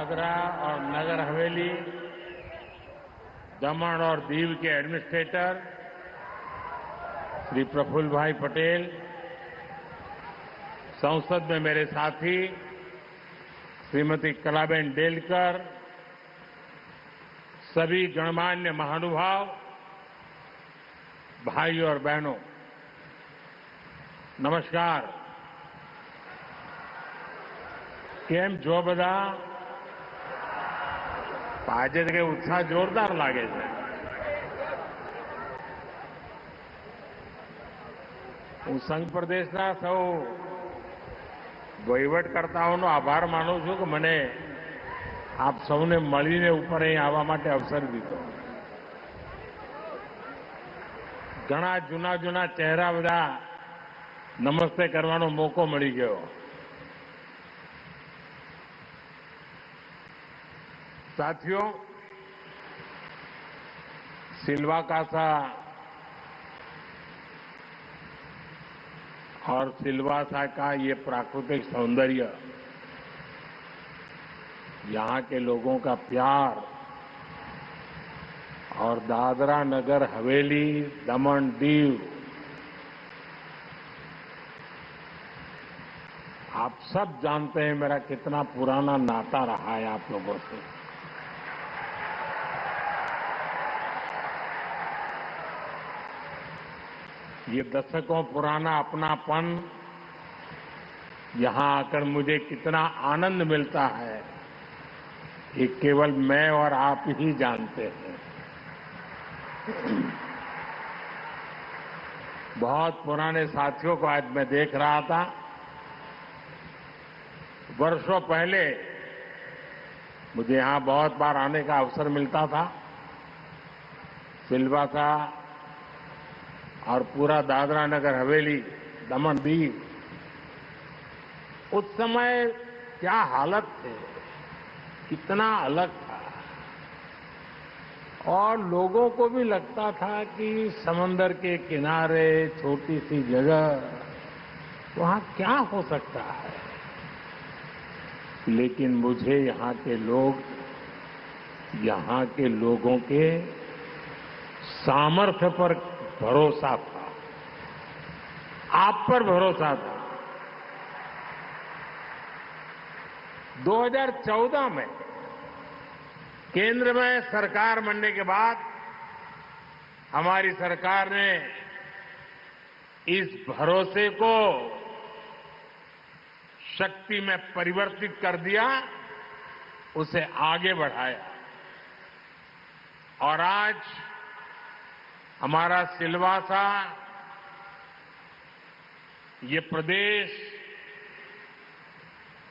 दादरा और नगर हवेली, दमन और दीव के एडमिनिस्ट्रेटर श्री प्रफुल्ल भाई पटेल, संसद में मेरे साथी श्रीमती कलाबेन डेलकर, सभी गणमान्य महानुभाव, भाई और बहनों, नमस्कार। કેમ જો બધા આજે કે ઉત્સાહ જોરદાર લાગે છે। હું સંઘ પ્રદેશના સૌ વહીવટકર્તાઓનો આભાર માનું છું કે મને આપ સૌને મળીને ઉપર અહીં આવવા માટે અવસર દીધો। ઘણા જૂના જૂના ચહેરા બધા નમસ્તે કરવાનો મોકો મળી ગયો। साथियों, सिलवाकासा और सिलवासा का ये प्राकृतिक सौंदर्य, यहां के लोगों का प्यार और दादरा नगर हवेली, दमन दीव, आप सब जानते हैं मेरा कितना पुराना नाता रहा है आप लोगों से। ये दशकों पुराना अपनापन, यहां आकर मुझे कितना आनंद मिलता है, ये केवल मैं और आप ही जानते हैं। बहुत पुराने साथियों को आज मैं देख रहा था। वर्षों पहले मुझे यहां बहुत बार आने का अवसर मिलता था। सिलवासा और पूरा दादरा नगर हवेली, दमन दीव, उस समय क्या हालत थे, कितना अलग था। और लोगों को भी लगता था कि समंदर के किनारे छोटी सी जगह, वहां क्या हो सकता है। लेकिन मुझे यहां के लोग, यहां के लोगों के सामर्थ्य पर भरोसा था, आप पर भरोसा था। 2014 में केंद्र में सरकार बनने के बाद हमारी सरकार ने इस भरोसे को शक्ति में परिवर्तित कर दिया, उसे आगे बढ़ाया। और आज हमारा सिलवासा, ये प्रदेश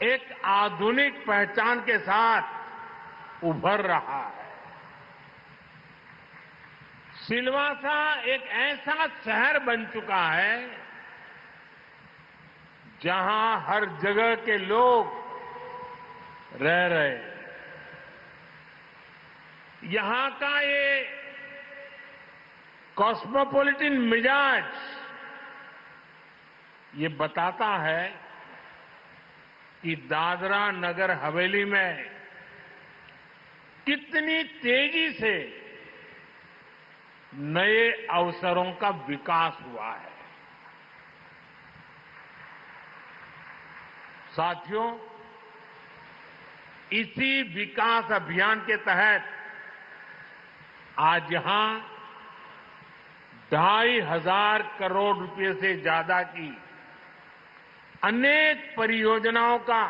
एक आधुनिक पहचान के साथ उभर रहा है। सिलवासा एक ऐसा शहर बन चुका है जहां हर जगह के लोग रह रहे हैं। यहां का ये कॉस्मोपॉलिटन मिजाज ये बताता है कि दादरा नगर हवेली में कितनी तेजी से नए अवसरों का विकास हुआ है। साथियों, इसी विकास अभियान के तहत आज यहां 2,500 करोड़ रुपए से ज्यादा की अनेक परियोजनाओं का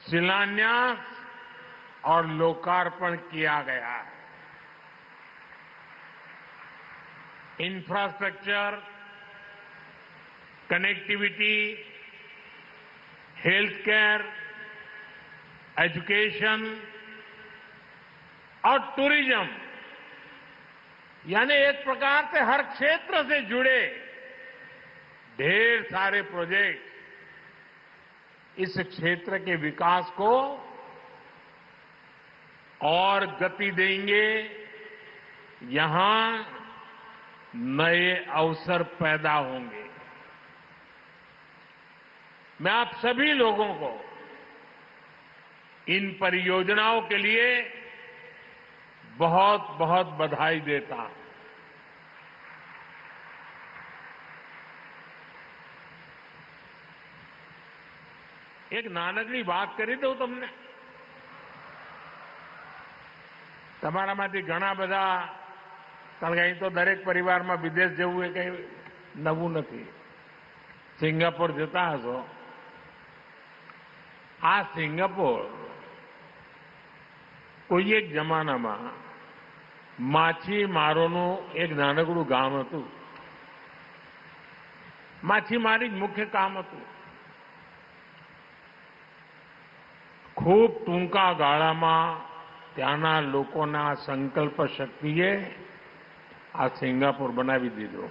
शिलान्यास और लोकार्पण किया गया है। Infrastructure, connectivity, health care, education और टूरिज्म, यानी एक प्रकार से हर क्षेत्र से जुड़े ढेर सारे प्रोजेक्ट इस क्षेत्र के विकास को और गति देंगे। यहां नए अवसर पैदा होंगे। मैं आप सभी लोगों को इन परियोजनाओं के लिए बहुत बहुत बधाई देता हूं। एक नानकड़ी बात કરી દઉં તમને। તમારામાંથી ઘણા બધા, કારણ કે અહીં તો દરેક પરિવારમાં વિદેશ જવું એ કંઈ નવું નથી, સિંગાપોર જતા હશો। આ સિંગાપોર કોઈ એક જમાનામાં માછીમારોનું એક નાનકડું ગામ હતું। માછીમારી જ મુખ્ય કામ હતું। ખૂબ ટૂંકા ગાળામાં ત્યાંના લોકોના સંકલ્પ શક્તિએ આ સિંગાપોર બનાવી દીધો।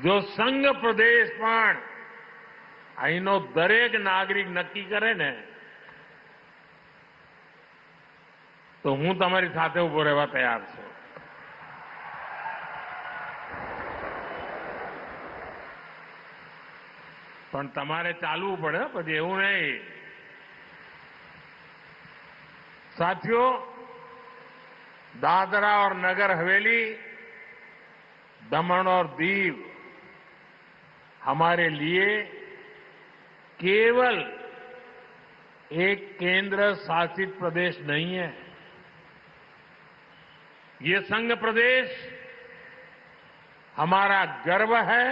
જો સંઘ પ્રદેશ પણ અહીંનો દરેક નાગરિક નક્કી કરે ને તો હું તમારી સાથે ઉભો રહેવા તૈયાર છું। પણ તમારે ચાલવું પડે, પછી એવું નહીં। साथियों, दादरा और नगर हवेली, दमन और दीव हमारे लिए केवल एक केंद्र शासित प्रदेश नहीं है। ये संघ प्रदेश हमारा गर्व है,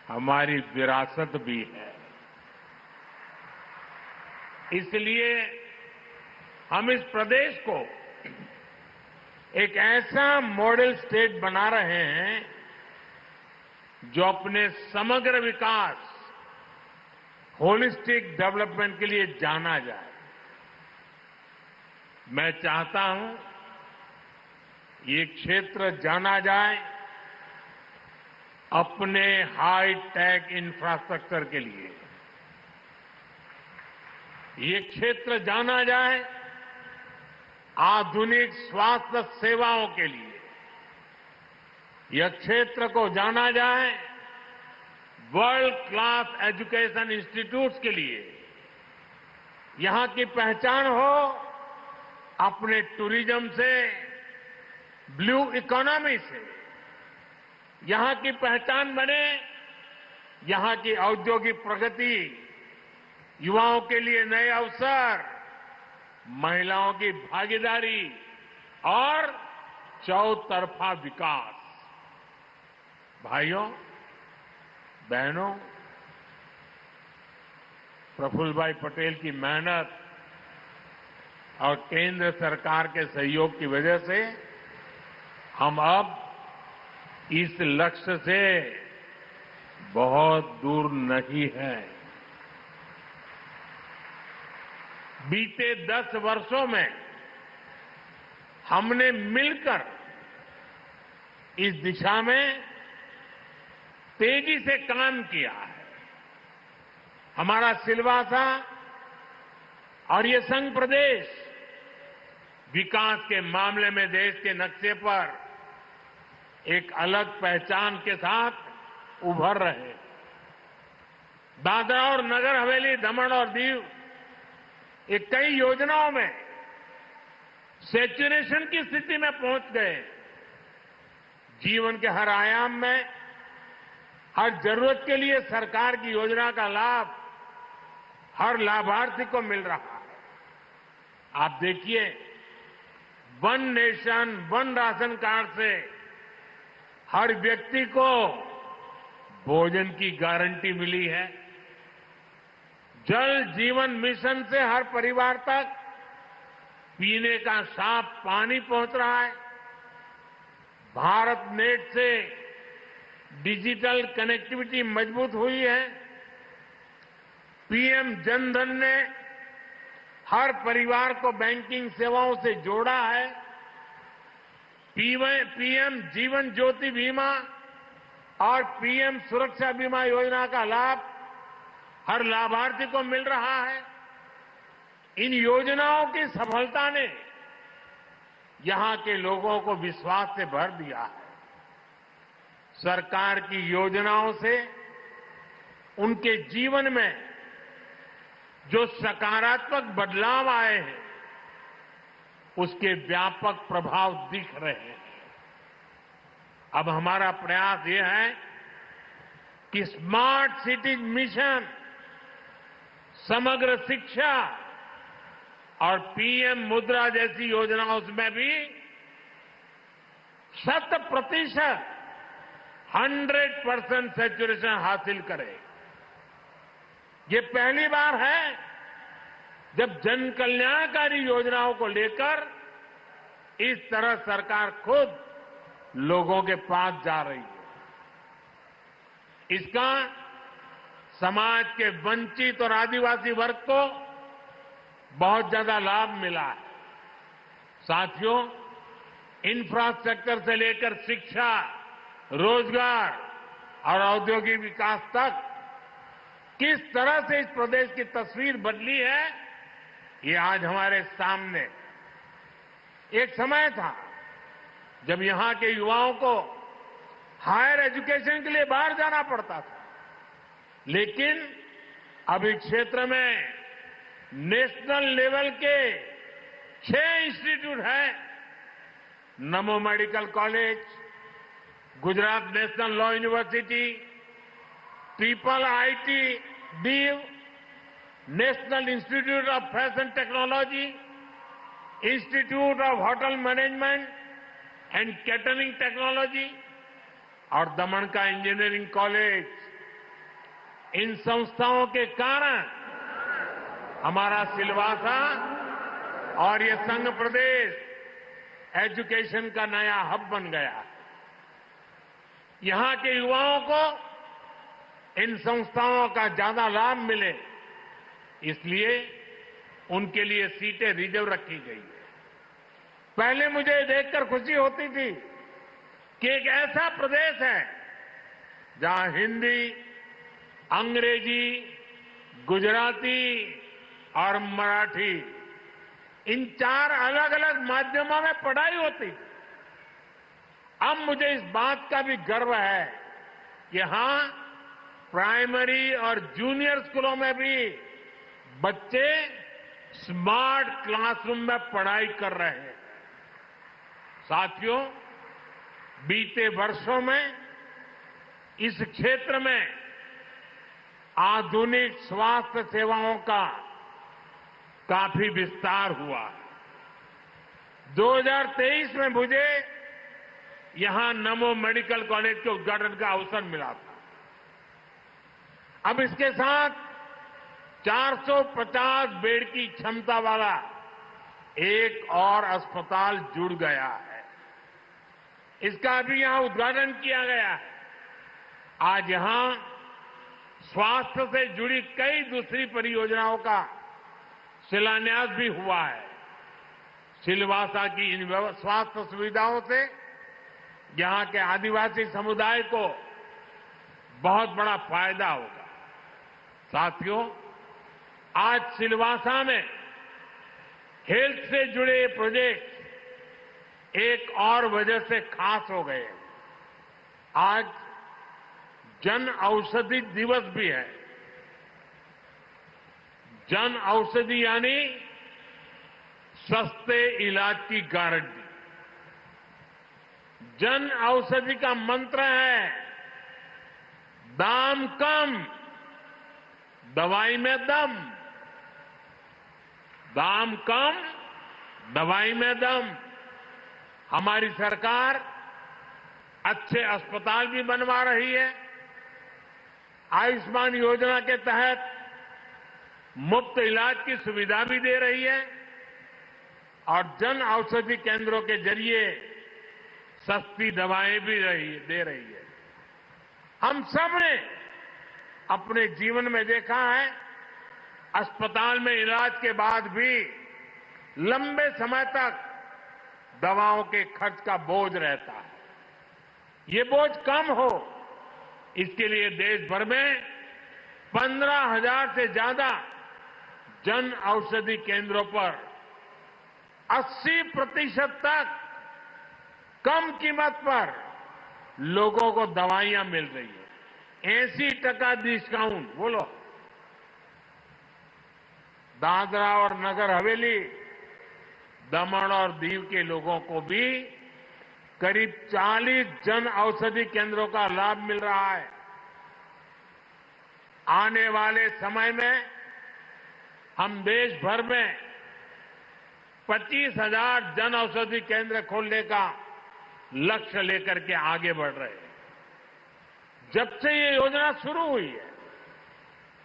हमारी विरासत भी है। इसलिए हम इस प्रदेश को एक ऐसा मॉडल स्टेट बना रहे हैं जो अपने समग्र विकास, होलिस्टिक डेवलपमेंट के लिए जाना जाए। मैं चाहता हूं ये क्षेत्र जाना जाए अपने हाई टेक इंफ्रास्ट्रक्चर के लिए, ये क्षेत्र जाना जाए आधुनिक स्वास्थ्य सेवाओं के लिए, यह क्षेत्र को जाना जाए वर्ल्ड क्लास एजुकेशन इंस्टीट्यूट्स के लिए। यहां की पहचान हो अपने टूरिज्म से, ब्लू इकोनॉमी से। यहां की पहचान बने यहां की औद्योगिक प्रगति, युवाओं के लिए नए अवसर, महिलाओं की भागीदारी और चौतरफा विकास। भाइयों बहनों, प्रफुल्ल भाई पटेल की मेहनत और केंद्र सरकार के सहयोग की वजह से हम अब इस लक्ष्य से बहुत दूर नहीं है। बीते 10 वर्षों में हमने मिलकर इस दिशा में तेजी से काम किया है। हमारा सिलवासा और ये संघ प्रदेश विकास के मामले में देश के नक्शे पर एक अलग पहचान के साथ उभर रहे। दादरा और नगर हवेली, दमन और दीव एक कई योजनाओं में सैचुरेशन की स्थिति में पहुंच गए। जीवन के हर आयाम में हर जरूरत के लिए सरकार की योजना का लाभ हर लाभार्थी को मिल रहा है। आप देखिए, one nation one ration card से हर व्यक्ति को भोजन की गारंटी मिली है। जल जीवन मिशन से हर परिवार तक पीने का साफ पानी पहुंच रहा है। भारत नेट से डिजिटल कनेक्टिविटी मजबूत हुई है। पीएम जनधन ने हर परिवार को बैंकिंग सेवाओं से जोड़ा है। पीएम जीवन ज्योति बीमा और पीएम सुरक्षा बीमा योजना का लाभ हर लाभार्थी को मिल रहा है। इन योजनाओं की सफलता ने यहां के लोगों को विश्वास से भर दिया है। सरकार की योजनाओं से उनके जीवन में जो सकारात्मक बदलाव आए हैं, उसके व्यापक प्रभाव दिख रहे हैं। अब हमारा प्रयास यह है कि स्मार्ट सिटीज मिशन, समग्र शिक्षा और पीएम मुद्रा जैसी योजनाओं में भी 100% 100% सैचुरेशन हासिल करें। ये पहली बार है जब जन कल्याणकारी योजनाओं को लेकर इस तरह सरकार खुद लोगों के पास जा रही है। इसका समाज के वंचित और आदिवासी वर्ग को बहुत ज्यादा लाभ मिला है। साथियों, इंफ्रास्ट्रक्चर से लेकर शिक्षा, रोजगार और औद्योगिक विकास तक किस तरह से इस प्रदेश की तस्वीर बदली है, ये आज हमारे सामने। एक समय था जब यहां के युवाओं को हायर एजुकेशन के लिए बाहर जाना पड़ता था, लेकिन अब इस क्षेत्र में नेशनल लेवल के 6 इंस्टीट्यूट हैं। नमो medical college, Gujarat national law university, triple IT Dew, national institute of fashion technology, institute of hotel management and catering technology और दमन का इंजीनियरिंग कॉलेज। इन संस्थाओं के कारण हमारा सिलवासा और ये संघ प्रदेश एजुकेशन का नया हब बन गया है। यहां के युवाओं को इन संस्थाओं का ज्यादा लाभ मिले, इसलिए उनके लिए सीटें रिजर्व रखी गई है। पहले मुझे देखकर खुशी होती थी कि एक ऐसा प्रदेश है जहां हिंदी, अंग्रेजी, गुजराती और मराठी, इन 4 अलग अलग माध्यमों में पढ़ाई होती थी। अब मुझे इस बात का भी गर्व है कि यहां प्राइमरी और जूनियर स्कूलों में भी बच्चे स्मार्ट क्लासरूम में पढ़ाई कर रहे हैं। साथियों, बीते वर्षों में इस क्षेत्र में आधुनिक स्वास्थ्य सेवाओं का काफी विस्तार हुआ है। 2023 में मुझे यहां नमो मेडिकल कॉलेज के उद्घाटन का अवसर मिला था। अब इसके साथ 450 बेड की क्षमता वाला एक और अस्पताल जुड़ गया है। इसका भी यहां उद्घाटन किया गया है। आज यहां स्वास्थ्य से जुड़ी कई दूसरी परियोजनाओं का शिलान्यास भी हुआ है। सिलवासा की इन स्वास्थ्य सुविधाओं से यहां के आदिवासी समुदाय को बहुत बड़ा फायदा होगा। साथियों, आज सिलवासा में हेल्थ से जुड़े प्रोजेक्ट एक और वजह से खास हो गए। आज जन औषधि दिवस भी है। जन औषधि यानी सस्ते इलाज की गारंटी। जन औषधि का मंत्र है दाम कम, दवाई में दम। दाम कम, दवाई में दम। हमारी सरकार अच्छे अस्पताल भी बनवा रही है। आयुष्मान योजना के तहत मुफ्त इलाज की सुविधा भी दे रही है और जन औषधि केंद्रों के जरिए सस्ती दवाएं भी दे रही है। हम सब ने अपने जीवन में देखा है, अस्पताल में इलाज के बाद भी लंबे समय तक दवाओं के खर्च का बोझ रहता है। ये बोझ कम हो, इसके लिए देश भर में 15,000 से ज्यादा जन औषधि केंद्रों पर 80% तक कम कीमत पर लोगों को दवाइयां मिल रही है। 80% डिस्काउंट। बोलो, दादरा और नगर हवेली, दमन और दीव के लोगों को भी करीब 40 जन औषधि केंद्रों का लाभ मिल रहा है। आने वाले समय में हम देश भर में 25,000 जन औषधि केंद्र खोलने का लक्ष्य लेकर के आगे बढ़ रहे हैं। जब से ये योजना शुरू हुई है,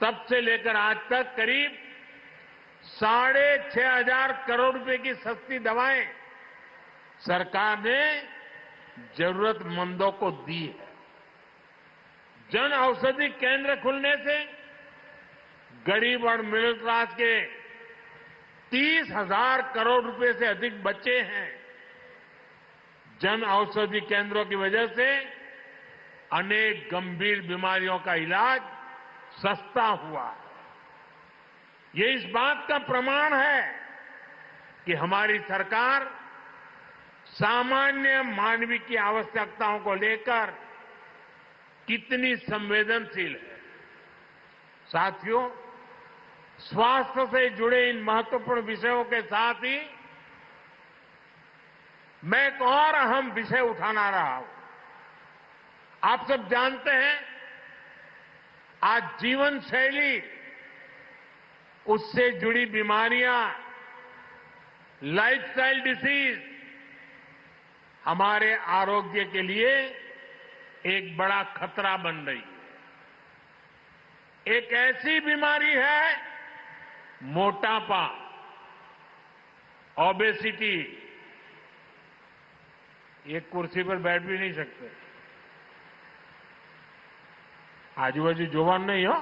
तब से लेकर आज तक करीब 6,500 करोड़ रुपए की सस्ती दवाएं सरकार ने जरूरतमंदों को दी है। जन औषधि केंद्र खुलने से गरीब और मिडिल क्लास के 30,000 करोड़ रुपए से अधिक बचे हैं। जन औषधि केंद्रों की वजह से अनेक गंभीर बीमारियों का इलाज सस्ता हुआ है। ये इस बात का प्रमाण है कि हमारी सरकार सामान्य मानवीय की आवश्यकताओं को लेकर कितनी संवेदनशील है। साथियों, स्वास्थ्य से जुड़े इन महत्वपूर्ण विषयों के साथ ही मैं एक और अहम विषय उठाना रहा हूं। आप सब जानते हैं, आज जीवन शैली, उससे जुड़ी बीमारियां, लाइफस्टाइल डिसीज हमारे आरोग्य के लिए एक बड़ा खतरा बन रही है। एक ऐसी बीमारी है मोटापा, ओबेसिटी। एक कुर्सी पर बैठ भी नहीं सकते। આજુબાજુ જોવાનું નહીં હો।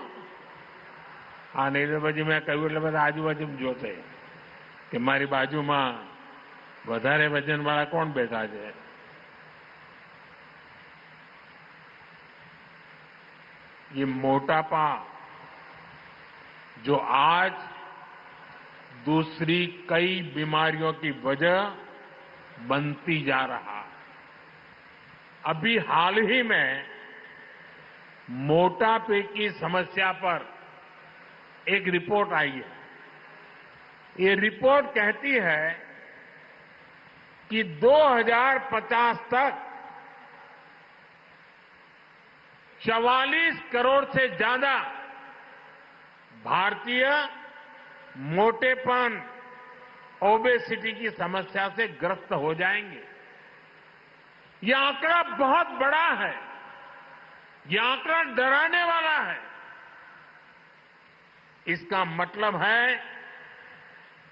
આ નહીં તો પછી મેં કહ્યું એટલે બધા આજુબાજુ જોશે કે મારી બાજુમાં વધારે વજનવાળા કોણ બેઠા છે। ये मोटापा जो आज दूसरी कई बीमारियों की वजह बनती जा रहा है। अभी हाल ही में मोटापे की समस्या पर एक रिपोर्ट आई है। ये रिपोर्ट कहती है कि 2050 तक 44 करोड़ से ज्यादा भारतीय मोटेपन, ओबेसिटी की समस्या से ग्रस्त हो जाएंगे। यह आंकड़ा बहुत बड़ा है। यह आंकड़ा डराने वाला है। इसका मतलब है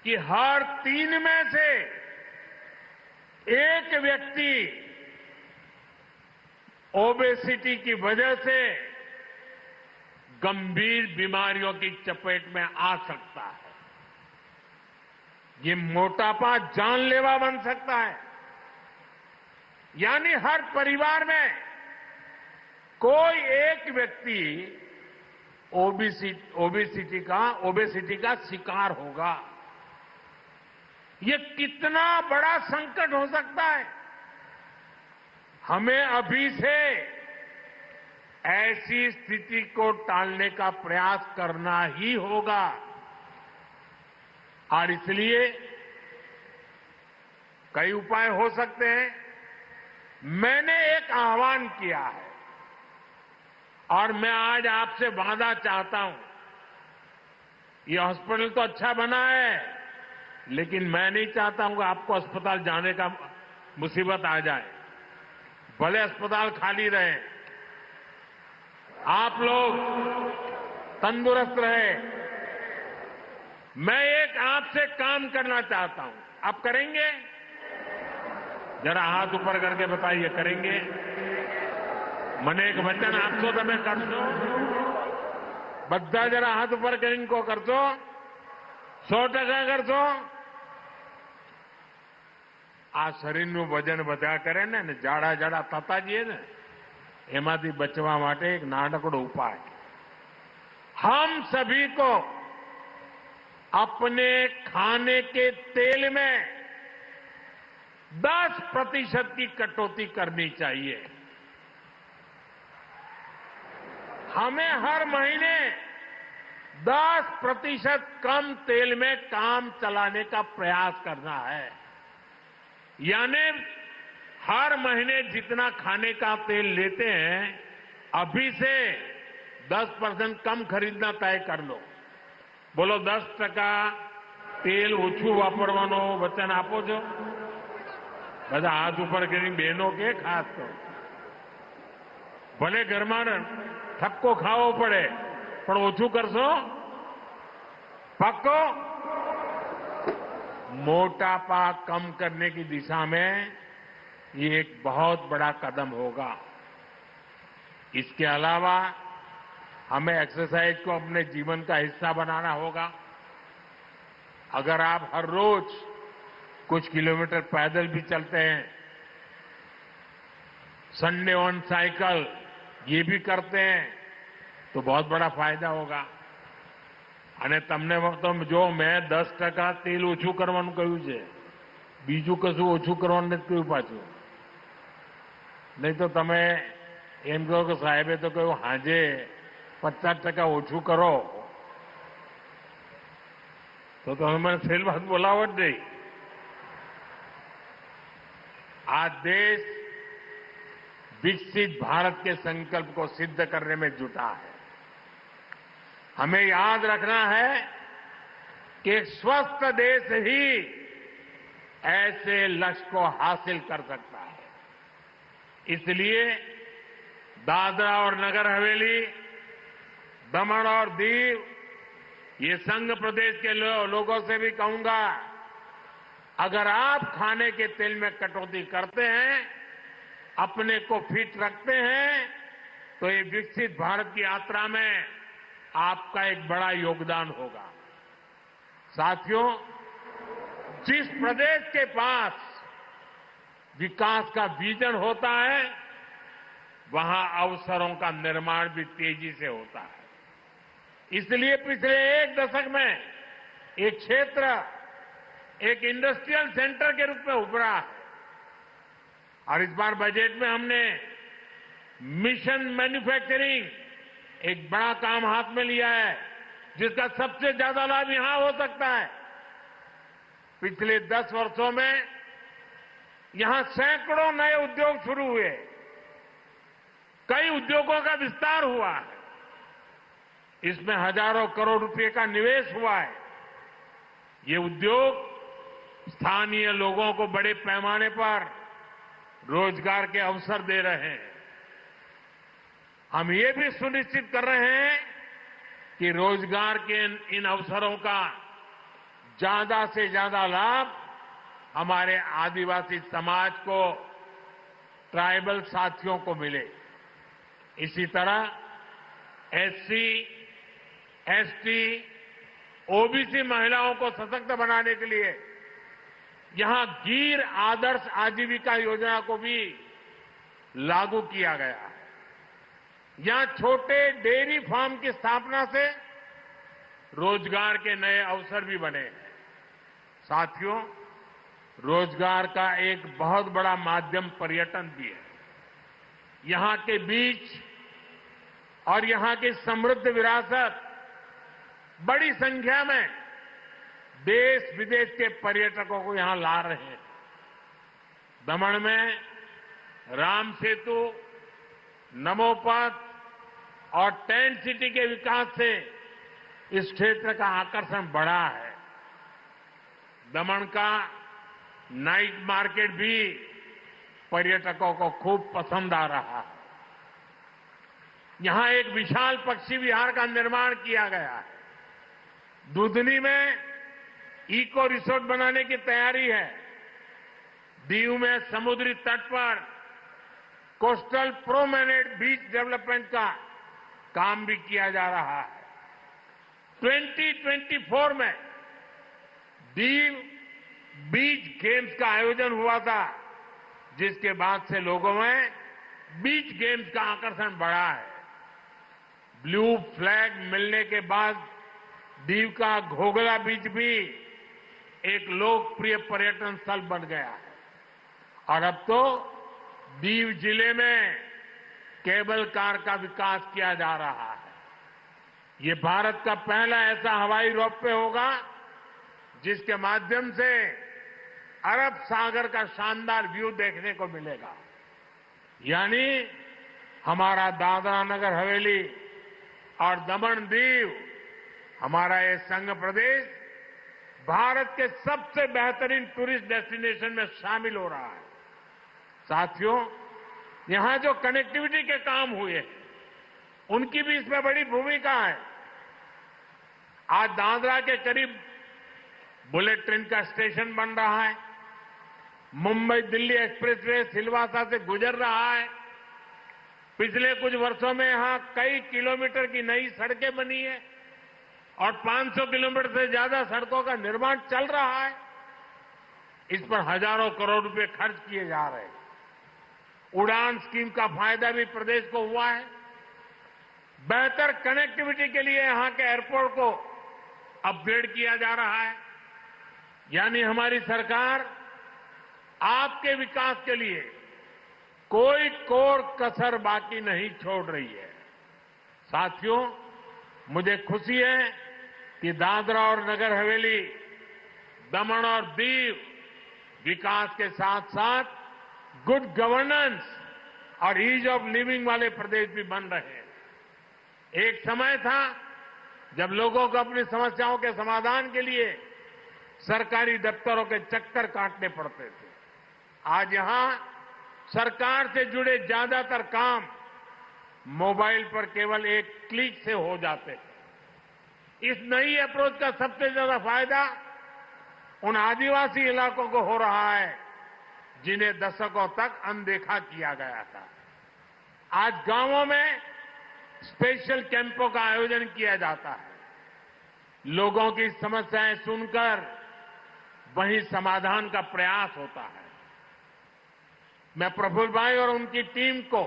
कि हर 3 में से एक व्यक्ति ओबेसिटी की वजह से गंभीर बीमारियों की चपेट में आ सकता है। ये मोटापा जानलेवा बन सकता है। यानी हर परिवार में कोई एक व्यक्ति ओबेसिटी का शिकार होगा। ये कितना बड़ा संकट हो सकता है। हमें अभी से ऐसी स्थिति को टालने का प्रयास करना ही होगा। और इसलिए कई उपाय हो सकते हैं। मैंने एक आह्वान किया है और मैं आज आपसे वादा चाहता हूं। ये हॉस्पिटल तो अच्छा बना है, लेकिन मैं नहीं चाहता हूं कि आपको अस्पताल जाने का मुसीबत आ जाए। भले अस्पताल खाली रहे, आप लोग तंदुरुस्त रहे। मैं एक आपसे काम करना चाहता हूं। आप करेंगे? जरा हाथ ऊपर करके बताइए, करेंगे? મને એક વચન આપશો તમે કરશો? બધા જરા હાથ ઉપર કરીને કો કરશો? 100% કરશો? આ શરીરનું વજન વધ્યા કરે ને જાડા જાડા થતા જઈએ ને, એમાંથી બચવા માટે એક નાનકડો ઉપાય। हम सभी को अपने खाने के तेल में 10% की कटौती करनी चाहिए। हमें हर महीने 10% कम तेल में काम चलाने का प्रयास करना है। यानी हर महीने जितना खाने का तेल लेते हैं, अभी से 10% कम खरीदना तय कर लो। बोलो 10% તેલ ઓછું વાપરવાનો વચન આપો છો? બધા હાથ ઉપર કરીને બહેનો કે ખાસ તો ભલે ઘરમાં ઠપકો ખાવો પડે પણ ઓછું કરશો? પક્કો? मोटापा कम करने की दिशा में ये एक बहुत बड़ा कदम होगा। इसके अलावा हमें एक्सरसाइज को अपने जीवन का हिस्सा बनाना होगा। अगर आप हर रोज कुछ किलोमीटर पैदल भी चलते हैं, संडे ऑन साइकिल ये भी करते हैं, तो बहुत बड़ा फायदा होगा। અને તમને તો જો મેં 10% તેલ ઓછું કરવાનું કહ્યું છે, બીજું કશું ઓછું કરવાનું નથી કહ્યું પાછું। નહીં તો તમે એમ કહો કે સાહેબે તો કહ્યું હાજે 50% ઓછું કરો, तो हमें मैंने फेल बात बोलावो જ नहीं। आज देश विकसित भारत के संकल्प को सिद्ध करने में जुटा है। हमें याद रखना है कि एक स्वस्थ देश ही ऐसे लक्ष्य को हासिल कर सकता है। इसलिए दादरा और नगर हवेली, दमन और दीव, ये संघ प्रदेश के लोगों से भी कहूंगा, अगर आप खाने के तेल में कटौती करते हैं, अपने को फिट रखते हैं, तो ये विकसित भारत की यात्रा में आपका एक बड़ा योगदान होगा। साथियों, जिस प्रदेश के पास विकास का विजन होता है, वहां अवसरों का निर्माण भी तेजी से होता है। इसलिए पिछले एक दशक में एक क्षेत्र एक इंडस्ट्रियल सेंटर के रूप में उभरा है और इस बार बजट में हमने मिशन मैन्युफैक्चरिंग एक बड़ा काम हाथ में लिया है, जिसका सबसे ज्यादा लाभ यहां हो सकता है। पिछले 10 वर्षों में यहां सैकड़ों नए उद्योग शुरू हुए, कई उद्योगों का विस्तार हुआ है, इसमें हजारों करोड़ रुपए का निवेश हुआ है। ये उद्योग स्थानीय लोगों को बड़े पैमाने पर रोजगार के अवसर दे रहे हैं। हम ये भी सुनिश्चित कर रहे हैं कि रोजगार के इन अवसरों का ज्यादा से ज्यादा लाभ हमारे आदिवासी समाज को, ट्राइबल साथियों को मिले। इसी तरह एससी, एसटी, ओबीसी महिलाओं को सशक्त बनाने के लिए यहां गिर आदर्श आजीविका योजना को भी लागू किया गया है। यहां छोटे डेयरी फार्म की स्थापना से रोजगार के नए अवसर भी बने हैं। साथियों, रोजगार का एक बहुत बड़ा माध्यम पर्यटन भी है। यहां के बीच और यहां की समृद्ध विरासत बड़ी संख्या में देश विदेश के पर्यटकों को यहां ला रहे हैं। दमन में राम सेतु, नमोपथ और टेंट सिटी के विकास से इस क्षेत्र का आकर्षण बढ़ा है। दमन का नाइट मार्केट भी पर्यटकों को खूब पसंद आ रहा है। यहां एक विशाल पक्षी विहार का निर्माण किया गया है। दुधनी में इको रिसोर्ट बनाने की तैयारी है। दीव में समुद्री तट पर कोस्टल प्रोमेनेड बीच डेवलपमेंट का काम भी किया जा रहा है। 2024 में दीव बीच गेम्स का आयोजन हुआ था, जिसके बाद से लोगों में बीच गेम्स का आकर्षण बढ़ा है। ब्लू फ्लैग मिलने के बाद दीव का घोघला बीच भी एक लोकप्रिय पर्यटन स्थल बन गया है और अब तो दीव जिले में केबल कार का विकास किया जा रहा है। ये भारत का पहला ऐसा हवाई रोपवे होगा जिसके माध्यम से अरब सागर का शानदार व्यू देखने को मिलेगा। यानी हमारा दादरा नगर हवेली और दमन दीव, हमारा ये संघ प्रदेश भारत के सबसे बेहतरीन टूरिस्ट डेस्टिनेशन में शामिल हो रहा है। साथियों, यहां जो कनेक्टिविटी के काम हुए उनकी भी इसमें बड़ी भूमिका है। आज दादरा के करीब बुलेट ट्रेन का स्टेशन बन रहा है। मुंबई दिल्ली एक्सप्रेसवे सिलवासा से गुजर रहा है। पिछले कुछ वर्षों में यहां कई किलोमीटर की नई सड़कें बनी है और 500 किलोमीटर से ज्यादा सड़कों का निर्माण चल रहा है। इस पर हजारों करोड़ रुपए खर्च किए जा रहे हैं। उड़ान स्कीम का फायदा भी प्रदेश को हुआ है। बेहतर कनेक्टिविटी के लिए यहां के एयरपोर्ट को अपग्रेड किया जा रहा है। यानी हमारी सरकार आपके विकास के लिए कोई कोर कसर बाकी नहीं छोड़ रही है। साथियों, मुझे खुशी है कि दादरा और नगर हवेली, दमन और दीव विकास के साथ साथ गुड गवर्नेंस और ईज ऑफ लिविंग वाले प्रदेश भी बन रहे हैं। एक समय था जब लोगों को अपनी समस्याओं के समाधान के लिए सरकारी दफ्तरों के चक्कर काटने पड़ते थे। आज यहां सरकार से जुड़े ज्यादातर काम मोबाइल पर केवल एक क्लिक से हो जाते हैं। इस नई अप्रोच का सबसे ज्यादा फायदा उन आदिवासी इलाकों को हो रहा है जिन्हें दशकों तक अनदेखा किया गया था। आज गांवों में स्पेशल कैंपों का आयोजन किया जाता है। लोगों की समस्याएं सुनकर वहीं समाधान का प्रयास होता है। मैं प्रफुल्ल भाई और उनकी टीम को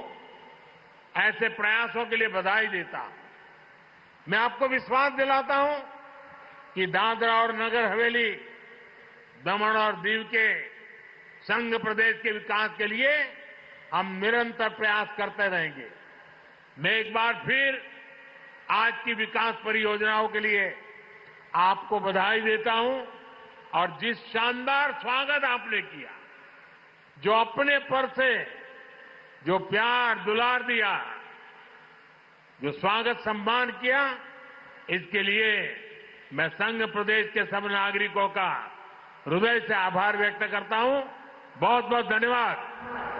ऐसे प्रयासों के लिए बधाई देता हूं। मैं आपको विश्वास दिलाता हूं कि दादरा और नगर हवेली, दमन और दीव के संघ प्रदेश के विकास के लिए हम निरंतर प्रयास करते रहेंगे। मैं एक बार फिर आज की विकास परियोजनाओं के लिए आपको बधाई देता हूं और जिस शानदार स्वागत आपने किया, जो अपने पर से जो प्यार दुलार दिया, जो स्वागत सम्मान किया, इसके लिए मैं संघ प्रदेश के सब नागरिकों का हृदय से आभार व्यक्त करता हूं। बहुत बहुत धन्यवाद।